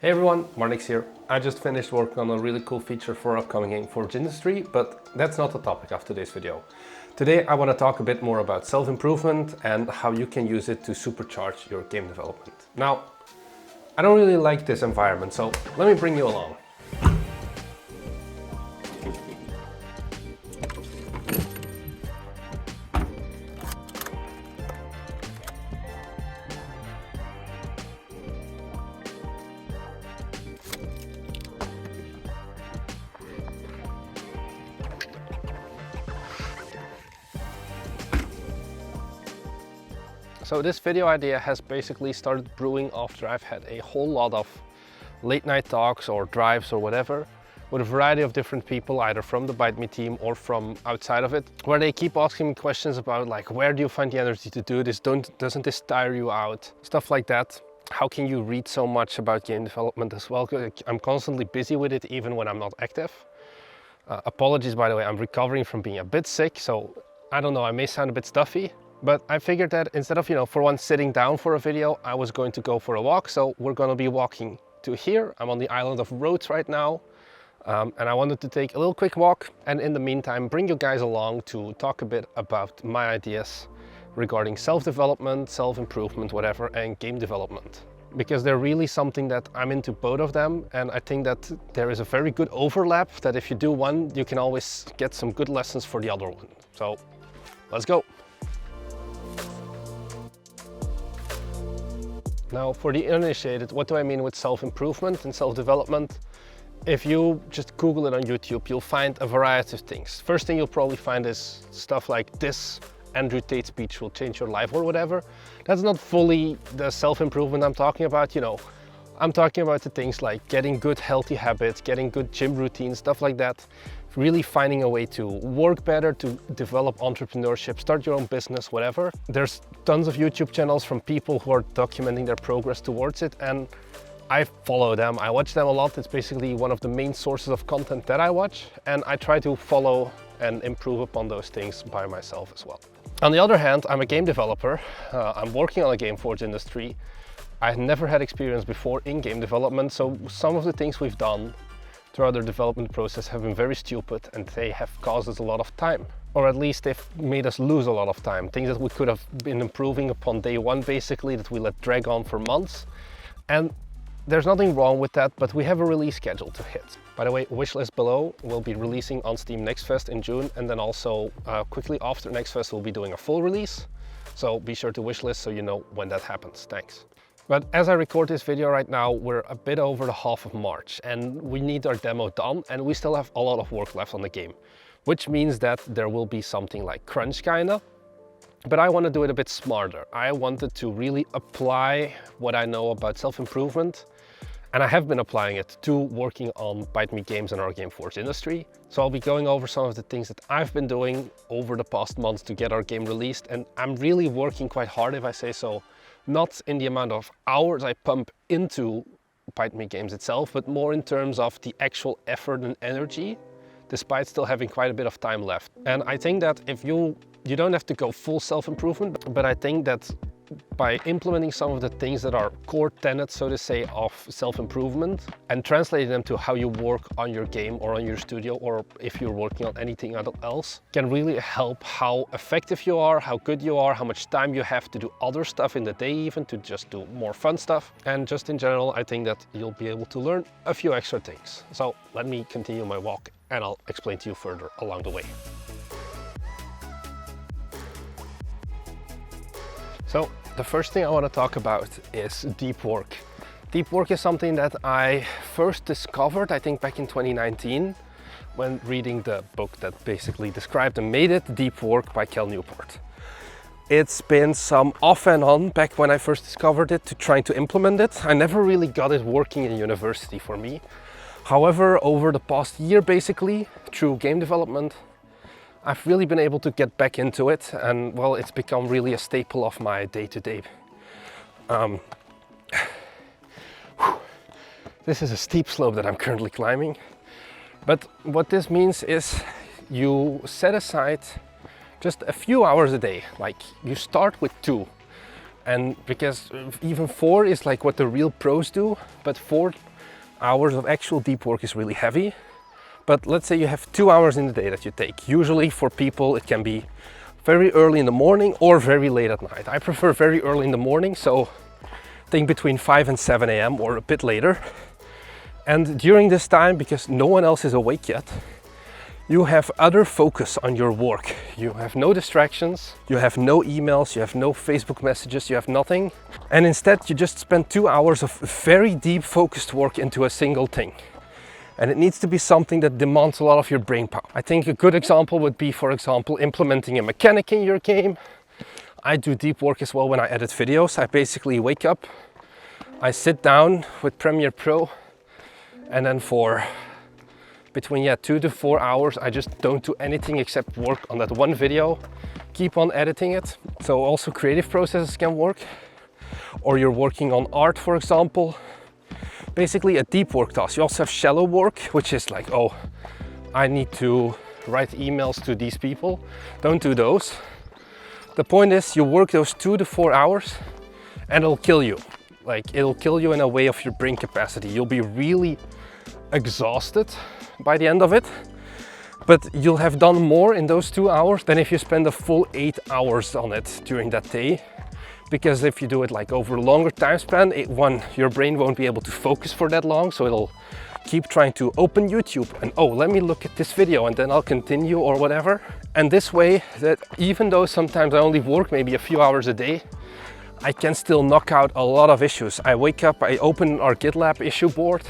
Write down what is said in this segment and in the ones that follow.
Hey everyone, Marnix here. I just finished working on a really cool feature for our upcoming game Forge Industry, but that's not the topic of today's video. Today I want to talk a bit more about self-improvement and how you can use it to supercharge your game development. Now, I don't really like this environment, so let me bring you along. So this video idea has basically started brewing after I've had a whole lot of late night talks or drives or whatever with a variety of different people, either from the Bite Me team or from outside of it, where they keep asking me questions about like, where do you find the energy to do this? Doesn't this tire you out? Stuff like that. How can you read so much about game development as well? I'm constantly busy with it even when I'm not active. Apologies, by the way, I'm recovering from being a bit sick, so I don't know, I may sound a bit stuffy. But I figured that instead of, for once sitting down for a video, I was going to go for a walk. So we're going to be walking to here. I'm on the island of Rhodes right now. And I wanted to take a little quick walk. And in the meantime, bring you guys along to talk a bit about my ideas regarding self-development, self-improvement, whatever, and game development. Because they're really something that I'm into both of them. And I think that there is a very good overlap that if you do one, you can always get some good lessons for the other one. So let's go. Now, for the uninitiated, what do I mean with self-improvement and self-development? If you just Google it on YouTube, you'll find a variety of things. First thing you'll probably find is stuff like this Andrew Tate speech will change your life or whatever. That's not fully the self-improvement I'm talking about, I'm talking about the things like getting good healthy habits, getting good gym routines, stuff like that. Really finding a way to work better, to develop entrepreneurship, start your own business, whatever. There's tons of YouTube channels from people who are documenting their progress towards it, and I follow them. I watch them a lot. It's basically one of the main sources of content that I watch, and I try to follow and improve upon those things by myself as well. On the other hand, I'm a game developer. I'm working on a game Forge Industry. I've never had experience before in game development, so some of the things we've done throughout the development process have been very stupid, and they have caused us a lot of time. Or at least they've made us lose a lot of time. Things that we could have been improving upon day one, basically, that we let drag on for months. And there's nothing wrong with that, but we have a release schedule to hit. By the way, wishlist below, we'll be releasing on Steam Next Fest in June, and then also quickly after Next Fest, we'll be doing a full release. So be sure to wishlist so you know when that happens. Thanks. But as I record this video right now, we're a bit over the half of March and we need our demo done, and we still have a lot of work left on the game, which means that there will be something like crunch kinda, but I want to do it a bit smarter. I wanted to really apply what I know about self-improvement, and I have been applying it to working on Bite Me games and our game Forge Industry. So I'll be going over some of the things that I've been doing over the past months to get our game released, and I'm really working quite hard, if I say so. Not in the amount of hours I pump into Bite Me games itself, but more in terms of the actual effort and energy, despite still having quite a bit of time left. And I think that if you don't have to go full self-improvement, but I think that by implementing some of the things that are core tenets, so to say, of self-improvement and translating them to how you work on your game or on your studio, or if you're working on anything else, can really help how effective you are, how good you are, how much time you have to do other stuff in the day, even to just do more fun stuff. And just in general, I think that you'll be able to learn a few extra things. So let me continue my walk and I'll explain to you further along the way. So the first thing I want to talk about is deep work. Deep work is something that I first discovered, I think back in 2019, when reading the book that basically described and made it, Deep Work by Cal Newport. It's been some off and on back when I first discovered it to trying to implement it. I never really got it working in university for me. However, over the past year, basically, through game development, I've really been able to get back into it, and well, it's become really a staple of my day-to-day. This is a steep slope that I'm currently climbing, but what this means is you set aside just a few hours a day. Like, you start with 2, and because even 4 is like what the real pros do, but 4 hours of actual deep work is really heavy. But let's say you have 2 hours in the day that you take. Usually for people it can be very early in the morning or very late at night. I prefer very early in the morning, so think between 5 and 7 a.m. or a bit later. And during this time, because no one else is awake yet, you have other focus on your work. You have no distractions, you have no emails, you have no Facebook messages, you have nothing. And instead you just spend 2 hours of very deep focused work into a single thing. And it needs to be something that demands a lot of your brain power. I think a good example would be, for example, implementing a mechanic in your game. I do deep work as well when I edit videos. I basically wake up, I sit down with Premiere Pro, and then for between 2 to 4 hours, I just don't do anything except work on that one video, keep on editing it. So also creative processes can work. Or you're working on art, for example. Basically a deep work task. You also have shallow work, which is like, oh, I need to write emails to these people. Don't do those. The point is you work those 2 to 4 hours and it'll kill you. Like it'll kill you in a way of your brain capacity. You'll be really exhausted by the end of it, but you'll have done more in those 2 hours than if you spend a full 8 hours on it during that day. Because if you do it like over a longer time span, your brain won't be able to focus for that long, so it'll keep trying to open YouTube and oh, let me look at this video and then I'll continue or whatever. And this way, that even though sometimes I only work maybe a few hours a day, I can still knock out a lot of issues. I wake up, I open our GitLab issue board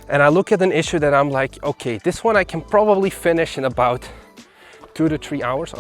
and I look at an issue that I'm like, okay, this one I can probably finish in about 2 to 3 hours.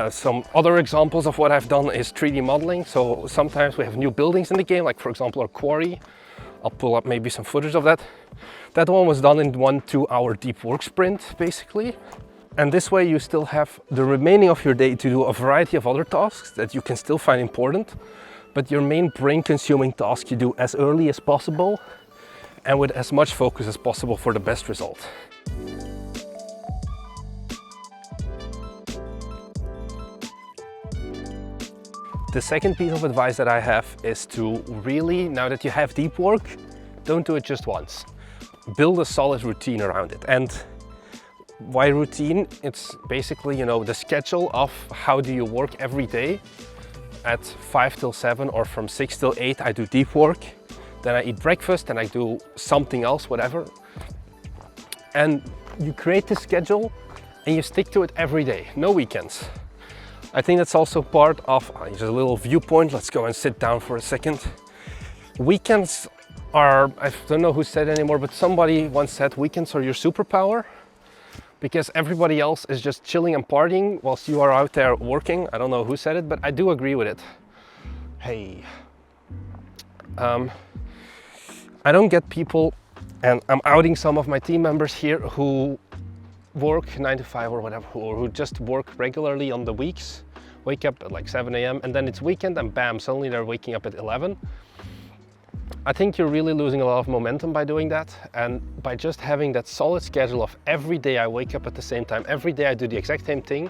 Some other examples of what I've done is 3D modeling. So sometimes we have new buildings in the game, like for example our quarry. I'll pull up maybe some footage of that. That one was done in 1 2 hour deep work sprint, basically. And this way you still have the remaining of your day to do a variety of other tasks that you can still find important, but your main brain consuming task you do as early as possible and with as much focus as possible for the best result. The second piece of advice that I have is to really, now that you have deep work, don't do it just once. Build a solid routine around it. And why routine? It's basically, you know, the schedule of how do you work every day. At 5 till 7 or from 6 till 8 I do deep work. Then I eat breakfast and I do something else, whatever. And you create this schedule and you stick to it every day, no weekends. I think that's also part of, just a little viewpoint, let's go and sit down for a second. Weekends are, I don't know who said it anymore, but somebody once said weekends are your superpower because everybody else is just chilling and partying whilst you are out there working. I don't know who said it, but I do agree with it. Hey, I don't get people, and I'm outing some of my team members here who work 9 to 5 or whatever, or who just work regularly on the weeks, wake up at like 7 a.m. and then it's weekend and bam, suddenly they're waking up at 11. I think you're really losing a lot of momentum by doing that, and by just having that solid schedule of every day I wake up at the same time, every day I do the exact same thing,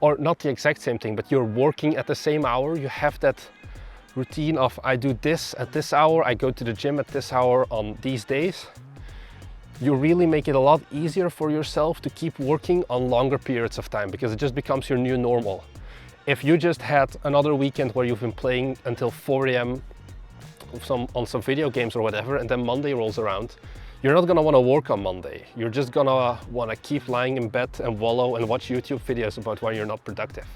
or not the exact same thing, but you're working at the same hour. You have that routine of I do this at this hour, I go to the gym at this hour on these days. You really make it a lot easier for yourself to keep working on longer periods of time because it just becomes your new normal. If you just had another weekend where you've been playing until 4 a.m. on some video games or whatever, and then Monday rolls around, you're not gonna wanna work on Monday. You're just gonna wanna keep lying in bed and wallow and watch YouTube videos about why you're not productive.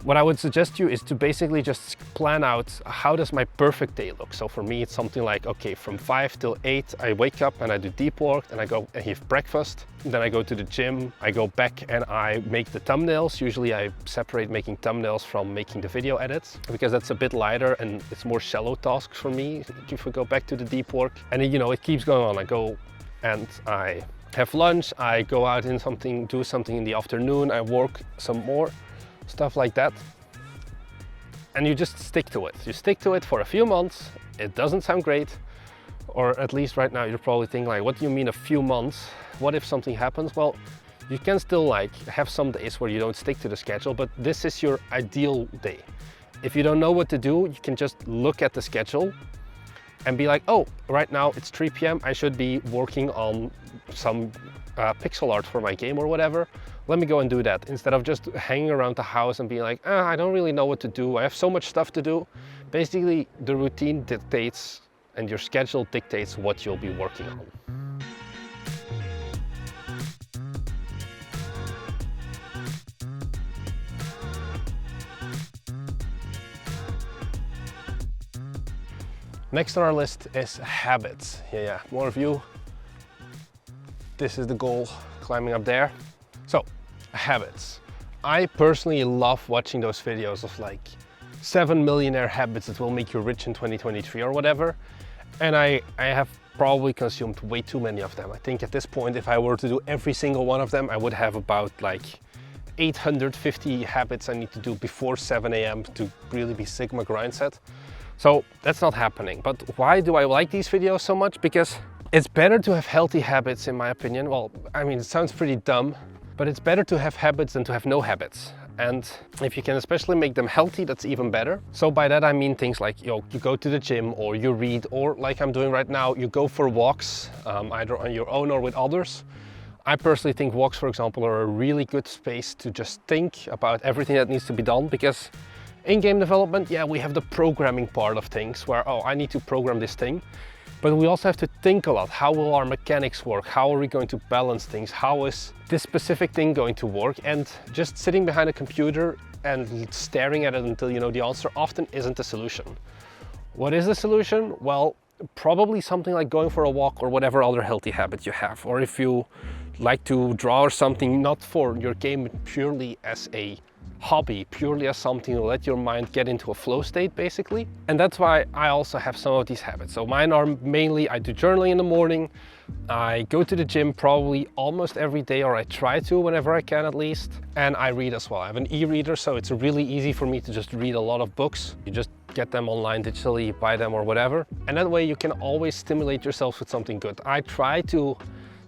What I would suggest you is to basically just plan out how does my perfect day look. So for me, it's something like, okay, from 5 till 8, I wake up and I do deep work and I go and have breakfast. Then I go to the gym, I go back and I make the thumbnails. Usually I separate making thumbnails from making the video edits because that's a bit lighter and it's more shallow tasks for me if we go back to the deep work. And you know, it keeps going on. I go and I have lunch, I go out in something, do something in the afternoon, I work some more. Stuff like that, and you just stick to it. You stick to it for a few months. It doesn't sound great, or at least right now you're probably thinking like, what do you mean a few months? What if something happens? Well, you can still like have some days where you don't stick to the schedule, but this is your ideal day. If you don't know what to do, you can just look at the schedule and be like, oh, right now it's 3 p.m. I should be working on some pixel art for my game or whatever. Let me go and do that, instead of just hanging around the house and being like, I don't really know what to do. I have so much stuff to do. Basically, the routine dictates and your schedule dictates what you'll be working on. Next on our list is habits. Yeah, more of you. This is the goal, climbing up there. So, habits. I personally love watching those videos of like 7 millionaire habits that will make you rich in 2023 or whatever. And I have probably consumed way too many of them. I think at this point, if I were to do every single one of them, I would have about like 850 habits I need to do before 7 a.m. to really be Sigma grind set. So that's not happening. But why do I like these videos so much? Because it's better to have healthy habits, in my opinion. Well, I mean, it sounds pretty dumb, but it's better to have habits than to have no habits. And if you can especially make them healthy, that's even better. So by that I mean things like, you go to the gym, or you read, or like I'm doing right now, you go for walks, either on your own or with others. I personally think walks, for example, are a really good space to just think about everything that needs to be done, because in game development, yeah, we have the programming part of things where, oh, I need to program this thing. But we also have to think a lot. How will our mechanics work? How are we going to balance things? How is this specific thing going to work? And just sitting behind a computer and staring at it until you know the answer often isn't the solution. What is the solution? Well, probably something like going for a walk or whatever other healthy habit you have. Or if you like to draw or something, not for your game, but purely as a hobby, purely as something to let your mind get into a flow state, basically. And that's why I also have some of these habits. So mine are mainly, I do journaling in the morning, I go to the gym probably almost every day, or I try to whenever I can at least, and I read as well. I have an e-reader, so it's really easy for me to just read a lot of books. You just get them online digitally, buy them or whatever, and that way you can always stimulate yourself with something good. I try to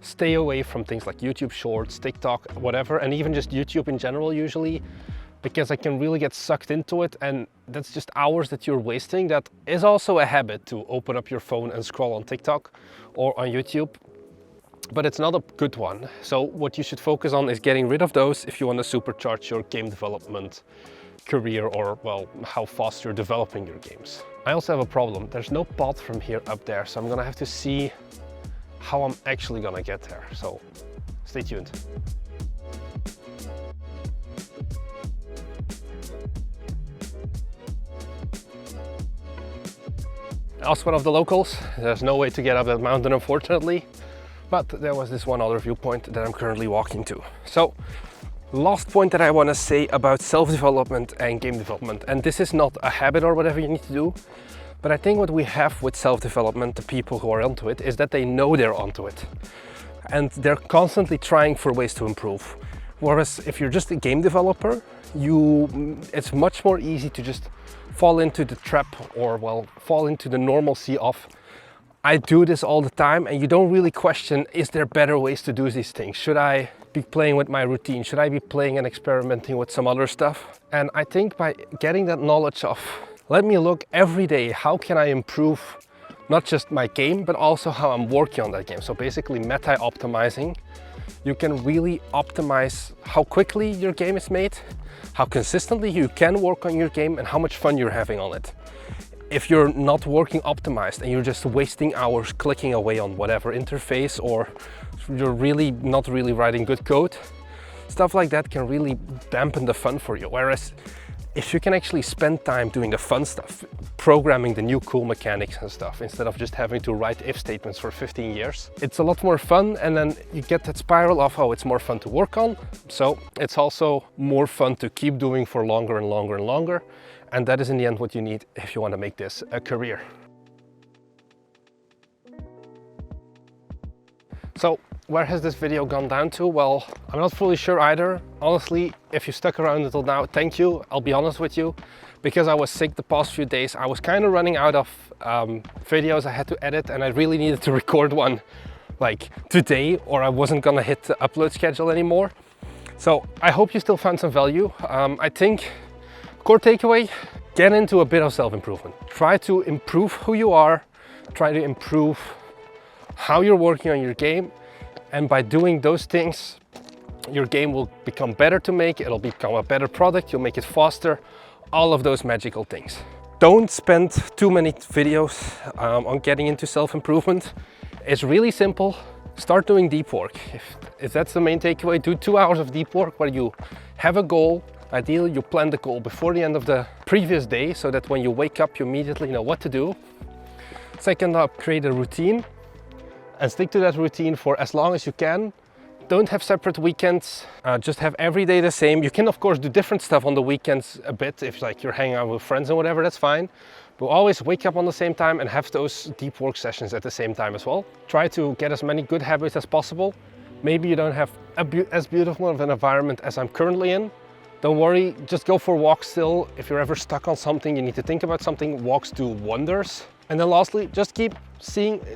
stay away from things like YouTube Shorts, TikTok, whatever, and even just YouTube in general usually, because I can really get sucked into it, and that's just hours that you're wasting. That is also a habit, to open up your phone and scroll on TikTok or on YouTube, but it's not a good one. So what you should focus on is getting rid of those if you want to supercharge your game development career, or well, how fast you're developing your games. I also have a problem. There's no path from here up there, so I'm gonna have to see how I'm actually gonna get there. So stay tuned. Ask one of the locals. There's no way to get up that mountain, unfortunately, but there was this one other viewpoint that I'm currently walking to. So, last point that I want to say about self-development and game development, and this is not a habit or whatever you need to do, but I think what we have with self-development, the people who are onto it, is that they know they're onto it, and they're constantly trying for ways to improve. Whereas if you're just a game developer, it's much more easy to just fall into the trap, or well, fall into the normalcy of, I do this all the time, and you don't really question, is there better ways to do these things? Should I be playing with my routine? Should I be playing and experimenting with some other stuff? And I think by getting that knowledge of, let me look every day, how can I improve not just my game, but also how I'm working on that game. So basically meta-optimizing. You can really optimize how quickly your game is made, how consistently you can work on your game, and how much fun you're having on it. If you're not working optimized and you're just wasting hours clicking away on whatever interface, or you're really not really writing good code, stuff like that can really dampen the fun for you. Whereas if you can actually spend time doing the fun stuff, programming the new cool mechanics and stuff, instead of just having to write if statements for 15 years, it's a lot more fun, and then you get that spiral of, oh, it's more fun to work on, so it's also more fun to keep doing for longer and longer and longer, and that is in the end what you need if you want to make this a career. So, where has this video gone down to? Well, I'm not fully sure either. Honestly, if you stuck around until now, thank you. I'll be honest with you. Because I was sick the past few days, I was kind of running out of videos I had to edit, and I really needed to record one like today, or I wasn't gonna hit the upload schedule anymore. So I hope you still found some value. I think core takeaway, get into a bit of self-improvement. Try to improve who you are. try to improve how you're working on your game, and by doing those things, your game will become better to make, it'll become a better product, you'll make it faster, all of those magical things. Don't spend too many videos on getting into self-improvement. It's really simple. Start doing deep work. If that's the main takeaway, do 2 hours of deep work where you have a goal. Ideally, you plan the goal before the end of the previous day so that when you wake up, you immediately know what to do. Second up, create a routine and stick to that routine for as long as you can. Don't have separate weekends, just have every day the same. You can of course do different stuff on the weekends a bit, if like you're hanging out with friends and whatever, that's fine. But always wake up on the same time and have those deep work sessions at the same time as well. Try to get as many good habits as possible. Maybe you don't have as beautiful of an environment as I'm currently in. Don't worry, just go for walks still. If you're ever stuck on something, you need to think about something, walks do wonders. And then lastly, just keep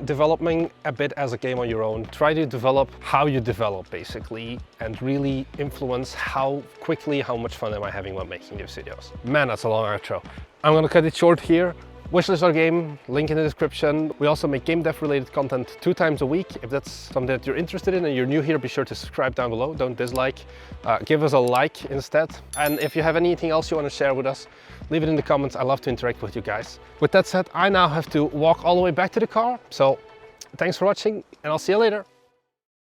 developing a bit as a game on your own. Try to develop how you develop basically, and really influence how quickly, how much fun am I having when making these videos. Man, that's a long outro. I'm gonna cut it short here. Wishlist our game, link in the description. We also make game dev related content 2 times a week. If that's something that you're interested in and you're new here, be sure to subscribe down below. Don't dislike, give us a like instead. And if you have anything else you want to share with us, leave it in the comments. I love to interact with you guys. With that said, I now have to walk all the way back to the car. So thanks for watching and I'll see you later.